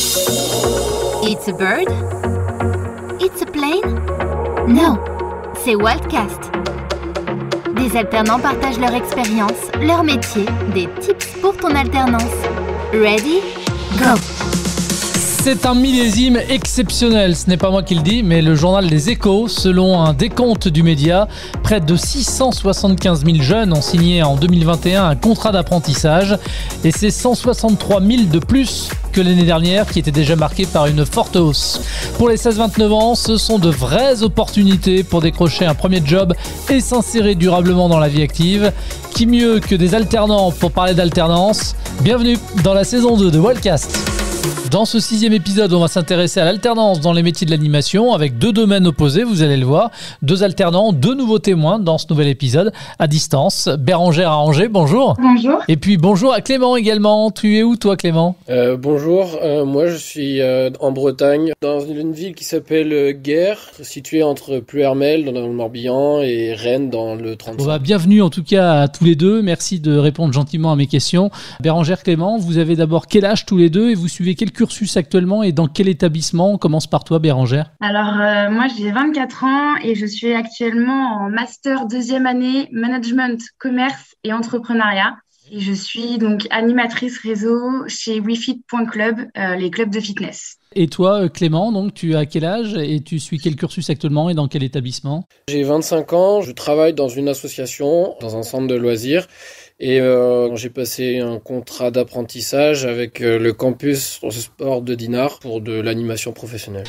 It's a bird? It's a plane? No, c'est Wildcast. Des alternants partagent leur expérience, leur métier, des tips pour ton alternance. Ready? Go! C'est un millésime exceptionnel, ce n'est pas moi qui le dis, mais le journal Les Échos, selon un décompte du média, près de 675 000 jeunes ont signé en 2021 un contrat d'apprentissage et c'est 163 000 de plus que l'année dernière qui était déjà marquée par une forte hausse. Pour les 16-29 ans, ce sont de vraies opportunités pour décrocher un premier job et s'insérer durablement dans la vie active. Qui mieux que des alternants pour parler d'alternance? Bienvenue dans la saison 2 de Wildcast. Dans ce 6e épisode, on va s'intéresser à l'alternance dans les métiers de l'animation avec deux domaines opposés, vous allez le voir. Deux alternants, deux nouveaux témoins dans ce nouvel épisode à distance. Bérangère à Angers, bonjour. Bonjour. Et puis bonjour à Clément également. Tu es où toi Clément? Bonjour, moi je suis en Bretagne, dans une ville qui s'appelle Guers, située entre Pluermel dans le Morbihan et Rennes dans le 35. Bienvenue en tout cas à tous les deux, merci de répondre gentiment à mes questions. Bérangère, Clément, vous avez d'abord quel âge tous les deux et vous suivez quel cursus actuellement et dans quel établissement? On commence par toi Bérangère. Alors moi j'ai 24 ans et je suis actuellement en master 2e année management, commerce et entrepreneuriat. Et je suis donc animatrice réseau chez WeFit.club, les clubs de fitness. Et toi Clément, donc tu as quel âge et tu suis quel cursus actuellement et dans quel établissement? J'ai 25 ans, je travaille dans une association, dans un centre de loisirs. Et j'ai passé un contrat d'apprentissage avec le campus sport de Dinard pour de l'animation professionnelle.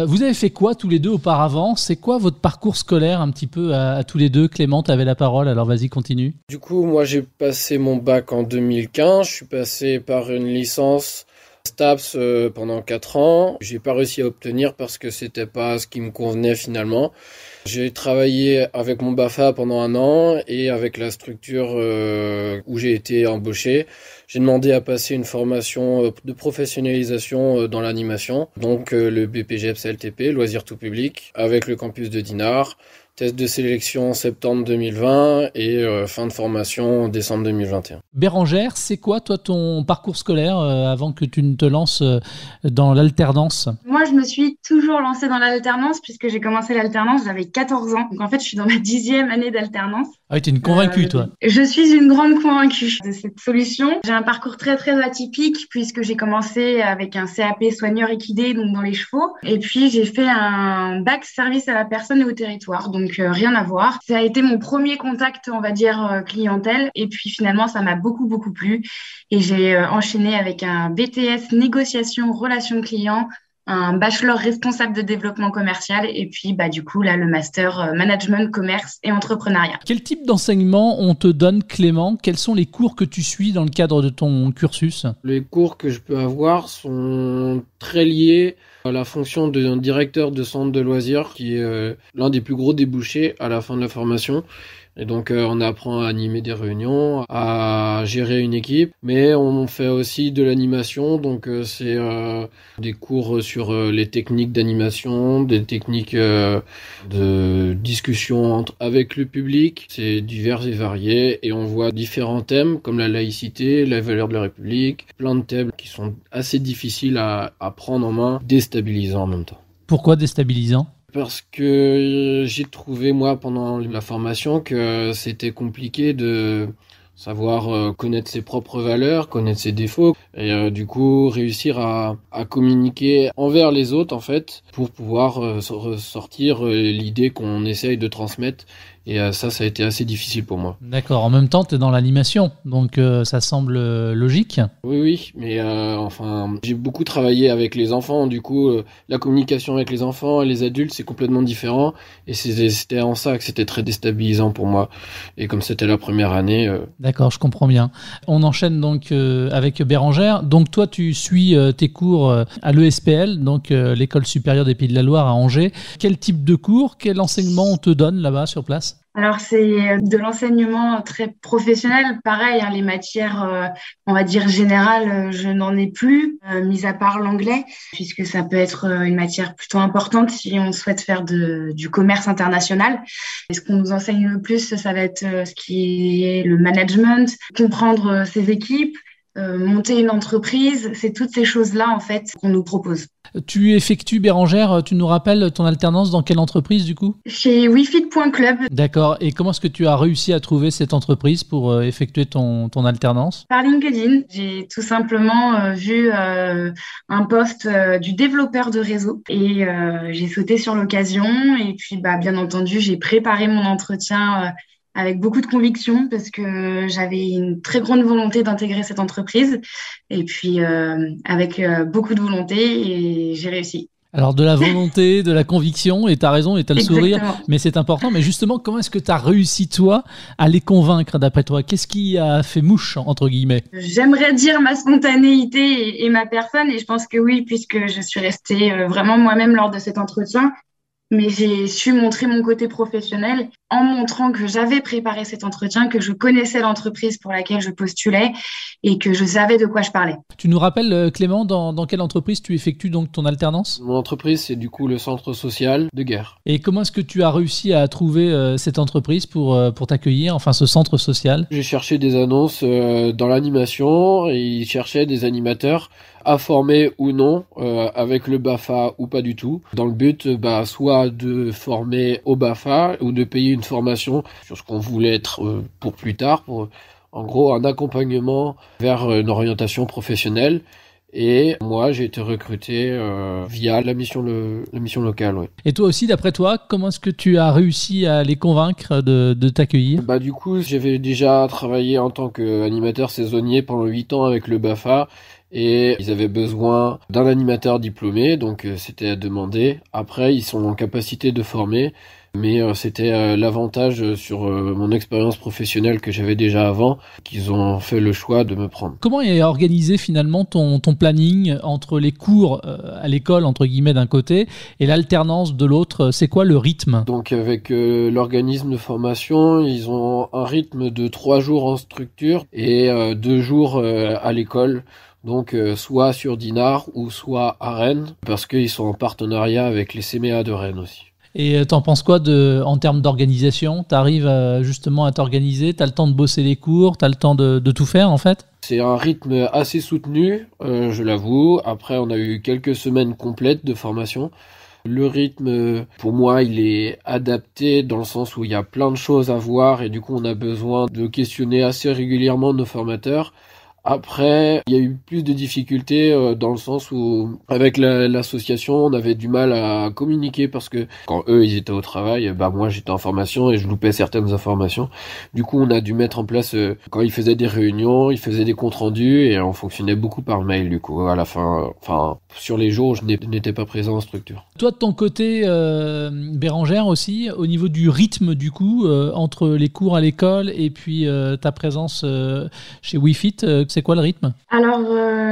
Vous avez fait quoi tous les deux auparavant? C'est quoi votre parcours scolaire un petit peu à tous les deux? Clément, tu avais la parole, alors vas-y, continue. Du coup, moi j'ai passé mon bac en 2015, je suis passé par une licence STAPS pendant 4 ans. J'ai pas réussi à obtenir parce que c'était pas ce qui me convenait finalement. J'ai travaillé avec mon BAFA pendant 1 an et avec la structure où j'ai été embauché, j'ai demandé à passer une formation de professionnalisation dans l'animation, donc le BPGEPS-LTP, loisirs tout public, avec le campus de Dinard. Test de sélection en septembre 2020 et fin de formation en décembre 2021. Bérangère, c'est quoi toi ton parcours scolaire avant que tu ne te lances dans l'alternance? Moi je me suis toujours lancée dans l'alternance puisque j'ai commencé l'alternance, j'avais 14 ans. Donc en fait je suis dans ma 10e année d'alternance. Ah oui, t'es une convaincue toi. Je suis une grande convaincue de cette solution. J'ai un parcours très très atypique puisque j'ai commencé avec un CAP soigneur équidé, donc dans les chevaux. Et puis j'ai fait un bac service à la personne et au territoire. Donc rien à voir. Ça a été mon premier contact, on va dire, clientèle. Et puis finalement, ça m'a beaucoup plu. Et j'ai enchaîné avec un BTS négociation relations clients, un bachelor responsable de développement commercial et puis du coup là le master management, commerce et entrepreneuriat. Quel type d'enseignement on te donne Clément? Quels sont les cours que tu suis dans le cadre de ton cursus? Les cours que je peux avoir sont très liés à la fonction d'un directeur de centre de loisirs qui est l'un des plus gros débouchés à la fin de la formation. Et donc on apprend à animer des réunions, à gérer une équipe, mais on fait aussi de l'animation, donc c'est des cours sur les techniques d'animation, des techniques de discussion avec le public, c'est divers et varié, et on voit différents thèmes comme la laïcité, la valeur de la République, plein de thèmes qui sont assez difficiles à prendre en main, déstabilisants en même temps. Pourquoi déstabilisant? Parce que j'ai trouvé, moi, pendant la formation, que c'était compliqué de savoir connaître ses propres valeurs, connaître ses défauts, et du coup réussir à communiquer envers les autres, en fait, pour pouvoir ressortir l'idée qu'on essaye de transmettre. Et ça a été assez difficile pour moi. D'accord, en même temps, tu es dans l'animation, donc ça semble logique. Oui, mais j'ai beaucoup travaillé avec les enfants, du coup, la communication avec les enfants et les adultes, c'est complètement différent, et c'était en ça que c'était très déstabilisant pour moi. Et comme c'était la première année... D'accord, je comprends bien. On enchaîne donc avec Bérangère. Donc toi, tu suis tes cours à l'ESPL, donc l'École supérieure des Pays de la Loire à Angers. Quel type de cours, quel enseignement on te donne là-bas sur place? Alors, c'est de l'enseignement très professionnel. Pareil, les matières, on va dire générales, je n'en ai plus, mis à part l'anglais, puisque ça peut être une matière plutôt importante si on souhaite faire du commerce international. Et ce qu'on nous enseigne le plus, ça va être ce qui est le management, comprendre ses équipes, monter une entreprise. C'est toutes ces choses-là, en fait, qu'on nous propose. Tu effectues, Bérangère, tu nous rappelles ton alternance dans quelle entreprise du coup ? Chez wefit.club. D'accord. Et comment est-ce que tu as réussi à trouver cette entreprise pour effectuer ton alternance ? Par LinkedIn, j'ai tout simplement vu un post du développeur de réseau et j'ai sauté sur l'occasion. Et puis, bien entendu, j'ai préparé mon entretien avec beaucoup de conviction parce que j'avais une très grande volonté d'intégrer cette entreprise et puis avec beaucoup de volonté et j'ai réussi. Alors de la volonté, de la conviction, et tu as raison, et tu as le sourire, mais c'est important. Mais justement, comment est-ce que tu as réussi, toi, à les convaincre, d'après toi ? Qu'est-ce qui a fait mouche, entre guillemets ? J'aimerais dire ma spontanéité et ma personne, et je pense que oui, puisque je suis restée vraiment moi-même lors de cet entretien. Mais j'ai su montrer mon côté professionnel en montrant que j'avais préparé cet entretien, que je connaissais l'entreprise pour laquelle je postulais et que je savais de quoi je parlais. Tu nous rappelles, Clément, dans quelle entreprise tu effectues donc ton alternance ? Mon entreprise, c'est du coup le centre social de Guer. Et comment est-ce que tu as réussi à trouver cette entreprise pour t'accueillir, enfin ce centre social ? J'ai cherché des annonces dans l'animation et ils cherchaient des animateurs à former ou non avec le BAFA ou pas du tout, dans le but soit de former au BAFA ou de payer une formation sur ce qu'on voulait être pour plus tard, pour en gros un accompagnement vers une orientation professionnelle. Et moi, j'ai été recruté via la mission locale. Ouais. Et toi aussi, d'après toi, comment est-ce que tu as réussi à les convaincre de t'accueillir ? Du coup, j'avais déjà travaillé en tant qu'animateur saisonnier pendant 8 ans avec le BAFA. Et ils avaient besoin d'un animateur diplômé, donc c'était à demander. Après, ils sont en capacité de former, mais c'était l'avantage sur mon expérience professionnelle que j'avais déjà avant, qu'ils ont fait le choix de me prendre. Comment est organisé finalement ton planning entre les cours à l'école, entre guillemets, d'un côté, et l'alternance de l'autre ? C'est quoi le rythme ? Donc avec l'organisme de formation, ils ont un rythme de 3 jours en structure et 2 jours à l'école. Donc soit sur Dinard ou soit à Rennes, parce qu'ils sont en partenariat avec les CMEA de Rennes aussi. Et t'en penses quoi en termes d'organisation ? T'arrives justement à t'organiser, t'as le temps de bosser les cours, t'as le temps de tout faire en fait ? C'est un rythme assez soutenu, je l'avoue. Après, on a eu quelques semaines complètes de formation. Le rythme, pour moi, il est adapté dans le sens où il y a plein de choses à voir et du coup, on a besoin de questionner assez régulièrement nos formateurs. Après, il y a eu plus de difficultés dans le sens où, avec l'association, on avait du mal à communiquer parce que quand eux, ils étaient au travail, moi, j'étais en formation et je loupais certaines informations. Du coup, on a dû mettre en place, quand ils faisaient des réunions, ils faisaient des comptes rendus et on fonctionnait beaucoup par mail, du coup, à la fin, sur les jours où je n'étais pas présent en structure. Toi, de ton côté, Bérangère aussi, au niveau du rythme, du coup, entre les cours à l'école et puis ta présence chez WeFit, c'est quoi le rythme ? Alors,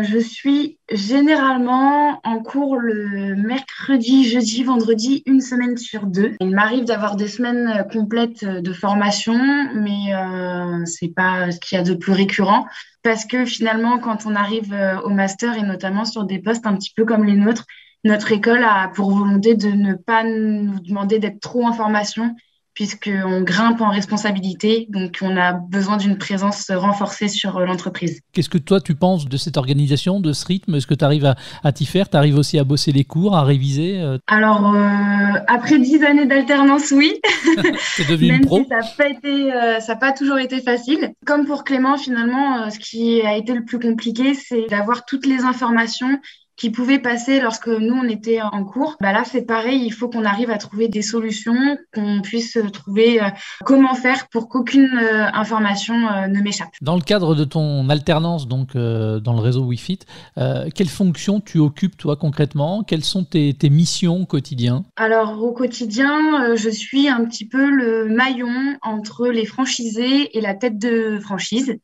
je suis généralement en cours le mercredi, jeudi, vendredi, une semaine sur 2. Il m'arrive d'avoir des semaines complètes de formation, mais c'est pas ce qu'il y a de plus récurrent. Parce que finalement, quand on arrive au master et notamment sur des postes un petit peu comme les nôtres, notre école a pour volonté de ne pas nous demander d'être trop en formation, puisqu'on grimpe en responsabilité, donc on a besoin d'une présence renforcée sur l'entreprise. Qu'est-ce que toi tu penses de cette organisation, de ce rythme ? Est-ce que tu arrives à t'y faire ? Tu arrives aussi à bosser les cours, à réviser ? Alors, après 10 années d'alternance, oui. T'es devenu une Même pro ? si ça n'a pas toujours été facile. Comme pour Clément, finalement, ce qui a été le plus compliqué, c'est d'avoir toutes les informations qui pouvaient passer lorsque nous, on était en cours. Là, c'est pareil, il faut qu'on arrive à trouver des solutions, qu'on puisse trouver comment faire pour qu'aucune information ne m'échappe. Dans le cadre de ton alternance, donc dans le réseau WeFit, quelles fonctions tu occupes, toi, concrètement ? Quelles sont tes missions au quotidien ? Alors, au quotidien, je suis un petit peu le maillon entre les franchisés et la tête de franchise.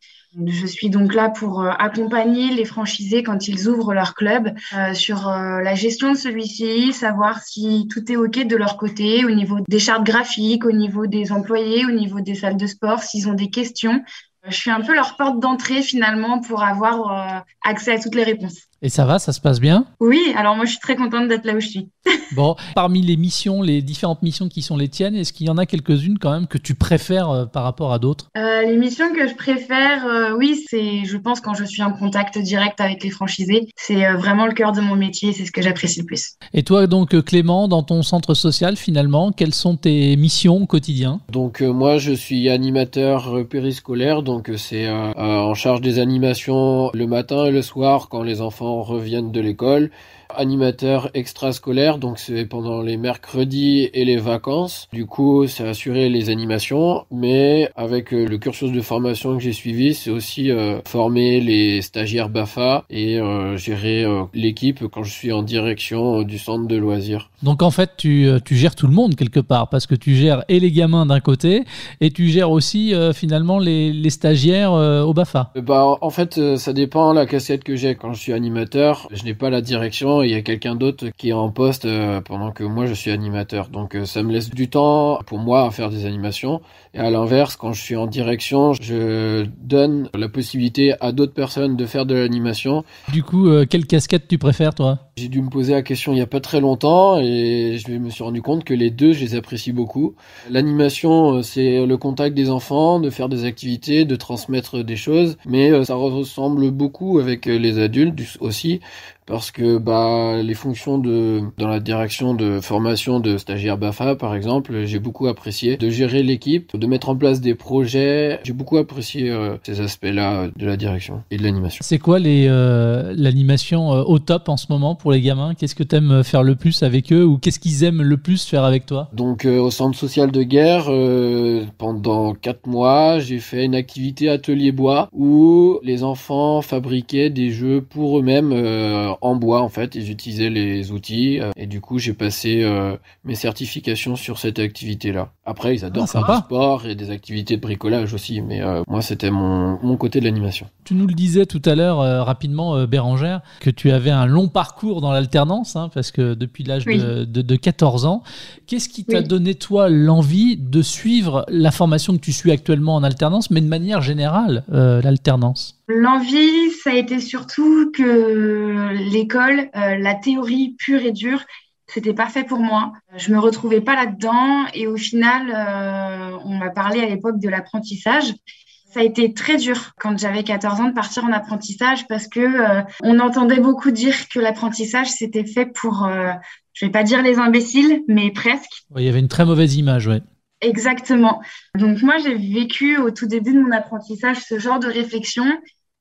Je suis donc là pour accompagner les franchisés quand ils ouvrent leur club sur la gestion de celui-ci, savoir si tout est OK de leur côté au niveau des chartes graphiques, au niveau des employés, au niveau des salles de sport, s'ils ont des questions. Je suis un peu leur porte d'entrée finalement pour avoir accès à toutes les réponses. Et ça va, ça se passe bien? Oui, alors moi je suis très contente d'être là où je suis. Bon, parmi les missions, les différentes missions qui sont les tiennes, est-ce qu'il y en a quelques-unes quand même que tu préfères par rapport à d'autres? Les missions que je préfère, oui, c'est, je pense, quand je suis en contact direct avec les franchisés. C'est vraiment le cœur de mon métier, c'est ce que j'apprécie le plus. Et toi donc Clément, dans ton centre social finalement, quelles sont tes missions au quotidien? Donc moi je suis animateur périscolaire, donc c'est en charge des animations le matin et le soir quand les enfants reviennent de l'école. Animateur extrascolaire, donc c'est pendant les mercredis et les vacances. Du coup, c'est assurer les animations, mais avec le cursus de formation que j'ai suivi, c'est aussi former les stagiaires BAFA et gérer l'équipe quand je suis en direction du centre de loisirs. Donc en fait, tu gères tout le monde quelque part, parce que tu gères et les gamins d'un côté, et tu gères aussi finalement les stagiaires au BAFA. En fait, ça dépend la casquette que j'ai. Quand je suis animateur, je n'ai pas la direction et il y a quelqu'un d'autre qui est en poste pendant que moi je suis animateur. Donc ça me laisse du temps pour moi à faire des animations. Et à l'inverse, quand je suis en direction, je donne la possibilité à d'autres personnes de faire de l'animation. Du coup, quelle casquette tu préfères toi? J'ai dû me poser la question il n'y a pas très longtemps et je me suis rendu compte que les deux, je les apprécie beaucoup. L'animation, c'est le contact des enfants, de faire des activités, de transmettre des choses, mais ça ressemble beaucoup avec les adultes aussi. Parce que les fonctions dans la direction de formation de stagiaires BAFA, par exemple, j'ai beaucoup apprécié de gérer l'équipe, de mettre en place des projets. J'ai beaucoup apprécié ces aspects-là de la direction et de l'animation. C'est quoi l'animation au top en ce moment pour les gamins? Qu'est-ce que tu aimes faire le plus avec eux ou qu'est-ce qu'ils aiment le plus faire avec toi? Donc au centre social de guerre, pendant 4 mois, j'ai fait une activité atelier bois où les enfants fabriquaient des jeux pour eux-mêmes en bois en fait, ils utilisaient les outils et du coup j'ai passé mes certifications sur cette activité-là. Après ils adorent faire du sport et des activités de bricolage aussi, mais moi c'était mon côté de l'animation. Tu nous le disais tout à l'heure rapidement Bérangère, que tu avais un long parcours dans l'alternance, parce que depuis l'âge de 14 ans. Qu'est-ce qui t'a donné toi l'envie de suivre la formation que tu suis actuellement en alternance, mais de manière générale l'alternance? L'envie, ça a été surtout que l'école, la théorie pure et dure, c'était pas fait pour moi. Je me retrouvais pas là-dedans et au final, on m'a parlé à l'époque de l'apprentissage. Ça a été très dur quand j'avais 14 ans de partir en apprentissage parce que on entendait beaucoup dire que l'apprentissage c'était fait pour, je vais pas dire les imbéciles, mais presque. Il y avait une très mauvaise image, ouais. Exactement. Donc moi j'ai vécu au tout début de mon apprentissage ce genre de réflexion.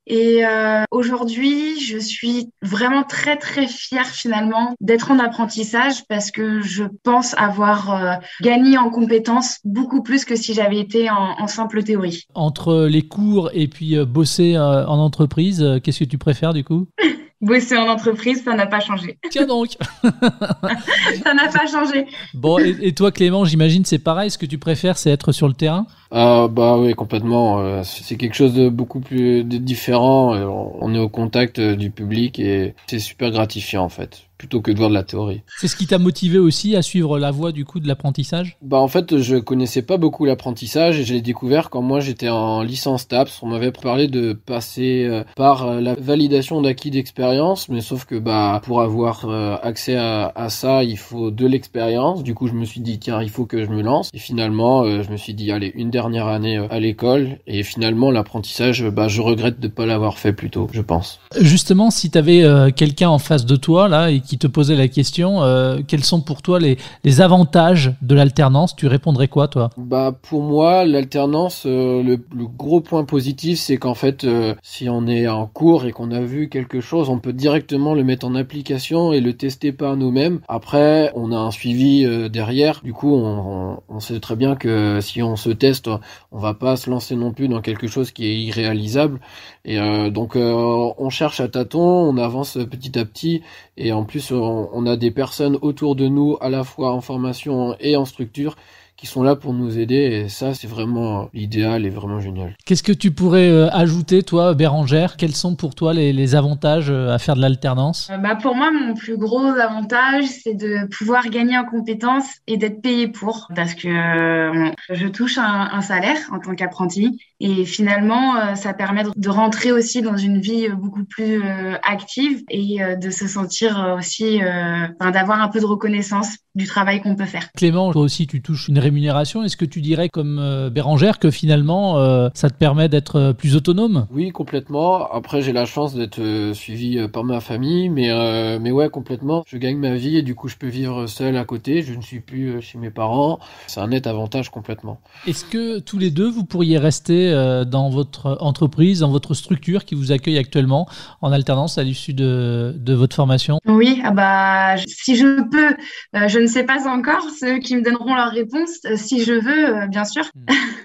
Et aujourd'hui, je suis vraiment très, très fière finalement d'être en apprentissage parce que je pense avoir gagné en compétences beaucoup plus que si j'avais été en simple théorie. Entre les cours et puis bosser en entreprise, qu'est-ce que tu préfères du coup? Bosser en entreprise, ça n'a pas changé. Tiens donc. Ça n'a pas changé. Bon, et toi Clément, j'imagine c'est pareil, ce que tu préfères c'est être sur le terrain? Oui, complètement. C'est quelque chose de beaucoup plus différent. On est au contact du public et c'est super gratifiant en fait, plutôt que de voir de la théorie. C'est ce qui t'a motivé aussi à suivre la voie du coup de l'apprentissage? En fait, je connaissais pas beaucoup l'apprentissage et je l'ai découvert quand moi j'étais en licence TAPS. On m'avait parlé de passer par la validation d'acquis d'expérience, mais sauf que pour avoir accès à ça, il faut de l'expérience. Du coup, je me suis dit tiens, il faut que je me lance. Et finalement, je me suis dit allez, une dernière année à l'école et finalement l'apprentissage, je regrette de pas l'avoir fait plus tôt, je pense. Justement, si tu avais quelqu'un en face de toi là et qui te posait la question, quels sont pour toi les avantages de l'alternance? Tu répondrais quoi toi? Pour moi, l'alternance, le gros point positif, c'est qu'en fait, si on est en cours et qu'on a vu quelque chose, on peut directement le mettre en application et le tester par nous-mêmes. Après, on a un suivi derrière. Du coup, on sait très bien que si on se teste, on va pas se lancer non plus dans quelque chose qui est irréalisable. Et donc, on cherche à tâtons, on avance petit à petit. Et en plus, on a des personnes autour de nous, à la fois en formation et en structure, qui sont là pour nous aider, et ça c'est vraiment l'idéal et vraiment génial. Qu'est-ce que tu pourrais ajouter, toi, Bérangère? Quels sont pour toi les avantages à faire de l'alternance? Pour moi, mon plus gros avantage, c'est de pouvoir gagner en compétences et d'être payé pour. Parce que je touche un salaire en tant qu'apprenti. Et finalement, ça permet de rentrer aussi dans une vie beaucoup plus active et de se sentir aussi, d'avoir un peu de reconnaissance du travail qu'on peut faire. Clément, toi aussi, tu touches une rémunération. Est-ce que tu dirais, comme Bérangère, que finalement, ça te permet d'être plus autonome? Oui, complètement. Après, j'ai la chance d'être suivi par ma famille, mais ouais, complètement. Je gagne ma vie et du coup, je peux vivre seul à côté. Je ne suis plus chez mes parents. C'est un net avantage complètement. Est-ce que tous les deux, vous pourriez rester dans votre entreprise, dans votre structure qui vous accueille actuellement en alternance à l'issue de votre formation? Oui, si je peux, je ne sais pas encore, ceux qui me donneront leur réponse, si je veux, bien sûr.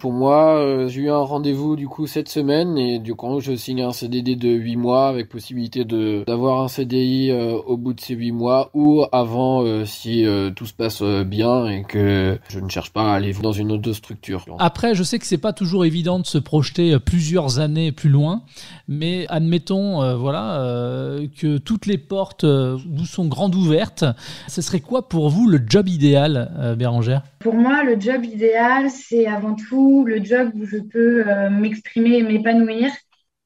Pour moi, j'ai eu un rendez-vous du coup cette semaine et du coup je signe un CDD de 8 mois avec possibilité d'avoir un CDI au bout de ces 8 mois ou avant si tout se passe bien et que je ne cherche pas à aller dans une autre structure. Après, je sais que c'est pas toujours évident de se projeter plusieurs années plus loin, mais admettons que toutes les portes vous sont grandes ouvertes. Ce serait quoi pour vous le job idéal, Bérangère? Pour moi, le job idéal, c'est avant tout le job où je peux m'exprimer et m'épanouir.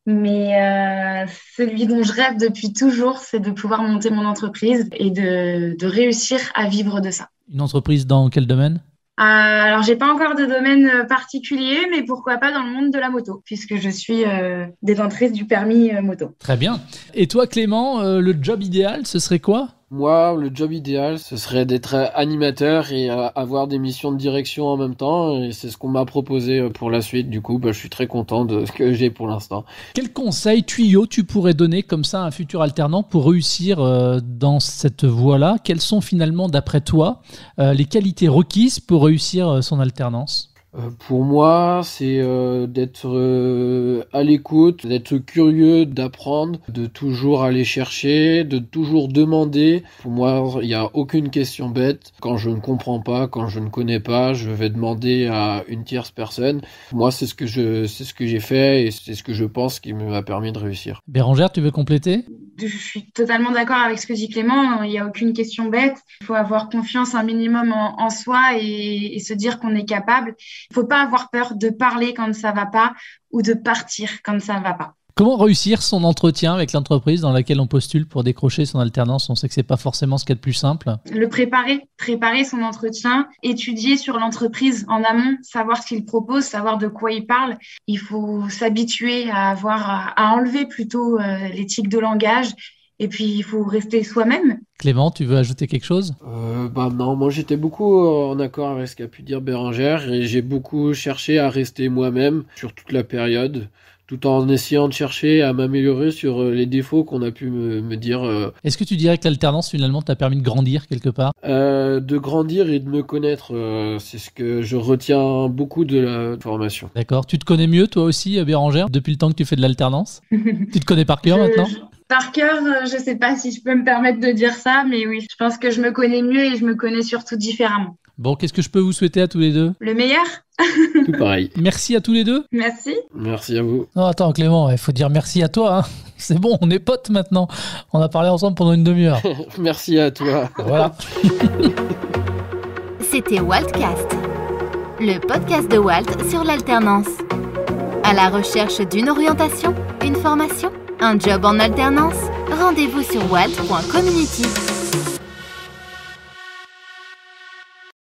Mais celui dont je rêve depuis toujours, c'est de pouvoir monter mon entreprise et de réussir à vivre de ça. Une entreprise dans quel domaine? Alors, j'ai pas encore de domaine particulier, mais pourquoi pas dans le monde de la moto, puisque je suis détentrice du permis moto. Très bien. Et toi, Clément, le job idéal, ce serait quoi? Moi, le job idéal, ce serait d'être animateur et avoir des missions de direction en même temps. Et c'est ce qu'on m'a proposé pour la suite. Du coup, je suis très content de ce que j'ai pour l'instant. Quel conseil, tuyau, tu pourrais donner comme ça à un futur alternant pour réussir dans cette voie-là? Quelles sont finalement, d'après toi, les qualités requises pour réussir son alternance? Pour moi, c'est d'être à l'écoute, d'être curieux, d'apprendre, de toujours aller chercher, de toujours demander. Pour moi, il n'y a aucune question bête. Quand je ne comprends pas, quand je ne connais pas, je vais demander à une tierce personne. Moi, c'est ce que j'ai fait et c'est ce que je pense qui m'a permis de réussir. Bérangère, tu veux compléter? Je suis totalement d'accord avec ce que dit Clément. Il n'y a aucune question bête. Il faut avoir confiance un minimum en soi et se dire qu'on est capable. Il ne faut pas avoir peur de parler quand ça ne va pas ou de partir quand ça ne va pas. Comment réussir son entretien avec l'entreprise dans laquelle on postule pour décrocher son alternance? On sait que c'est pas forcément ce qu'il y a de plus simple. Le préparer son entretien, étudier sur l'entreprise en amont, savoir ce qu'il propose, savoir de quoi il parle. Il faut s'habituer à enlever plutôt les tics de langage. Et puis, il faut rester soi-même. Clément, tu veux ajouter quelque chose? Non, moi j'étais beaucoup en accord avec ce qu'a pu dire Bérangère et j'ai beaucoup cherché à rester moi-même sur toute la période, tout en essayant de chercher à m'améliorer sur les défauts qu'on a pu me dire. Est-ce que tu dirais que l'alternance finalement t'a permis de grandir quelque part? De grandir et de me connaître, c'est ce que je retiens beaucoup de la formation. D'accord. Tu te connais mieux toi aussi, Bérangère, depuis le temps que tu fais de l'alternance? Tu te connais par cœur maintenant? Par cœur, je sais pas si je peux me permettre de dire ça, mais oui, je pense que je me connais mieux et je me connais surtout différemment. Bon, qu'est-ce que je peux vous souhaiter à tous les deux? Le meilleur. Tout pareil. Merci à tous les deux. Merci. Merci à vous. Non, attends Clément, il faut dire merci à toi. Hein. C'est bon, on est potes maintenant. On a parlé ensemble pendant une demi-heure. Merci à toi. Voilà. C'était Waltcast, le podcast de Walt sur l'alternance. À la recherche d'une orientation, une formation, un job en alternance? Rendez-vous sur walt.community.